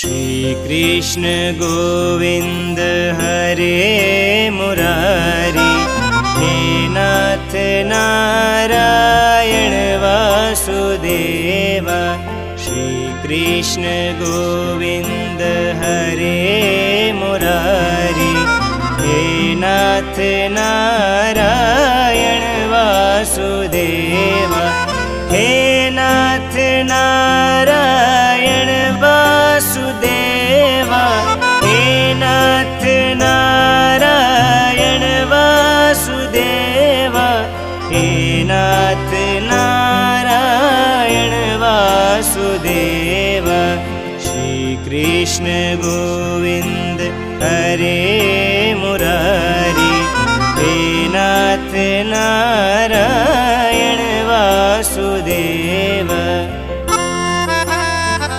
श्री कृष्ण गोविंद हरे मुरारी, हे नाथ नारायण वासुदेव। श्री कृष्ण गोविंद हरे मुरारी, हे नाथ नारायण वासुदेव। हे नाथ नारायण वासुदेव, हे नाथ नारायण वासुदेव, हे नाथ नारायण वासुदेव। श्री कृष्ण गोविंद हरे मुरारी, हे नाथ नारायण